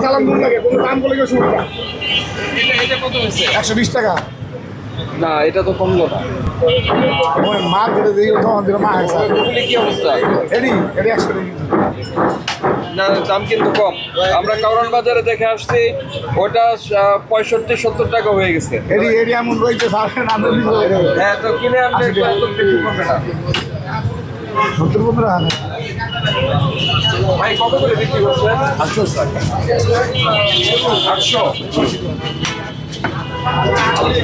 চালান মূল লাগে কোনো দাম বলে গেছে এটা কত হয়েছে? 120 টাকা। না, এটা তো কমলো না। ওই মা ধরে দিয়ে তখন দিল মা হয়েছে ওগুলি কি অবস্থা? এডি 100 টাকা। না, দাম কিন্তু কম। আমরা কারওয়ান বাজারে দেখে আসছি, ওটা 65-70 টাকা হয়ে গেছে। এডি এমন রয়েছে সারা নাম হ্যাঁ, তো কিনে আনলে একটু বেশি পড়বে না। 70 টাকা। ভাই কত করে বিক্রি করছেন? 800 টাকা। 800।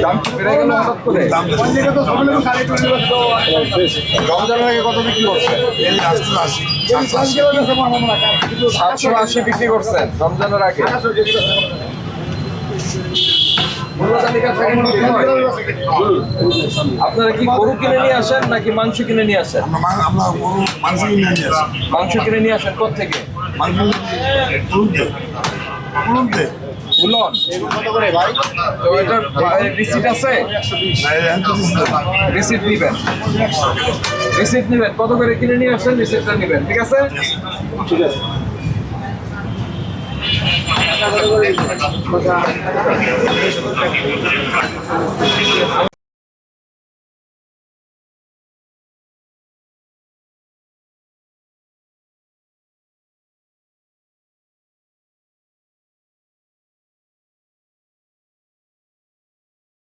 দাম কি বেড়ে গেল হঠাৎ করে? কোন জায়গা তো সবগুলো খালি করে রমজানের আগে কত বিক্রি করছেন? 780 বিক্রি করছেন রমজানের আগে। আপনারা কি গরু কিনে নিয়ে আসেন নাকি মাংস কিনে নিয়ে আসেন? আমরা গরু মাংস কিনে নিয়ে আসি। মাংস কিনে নিয়ে আসেন কোত্থেকে? মাংস পুরুতে উলন। তো এটার রিসিট আছে? রিসিট নিবেন, রিসিট নিবেন। কত করে কিনে নিয়ে আসেন, রিসিটটা নিবেন। ঠিক আছে, ঠিক আছে।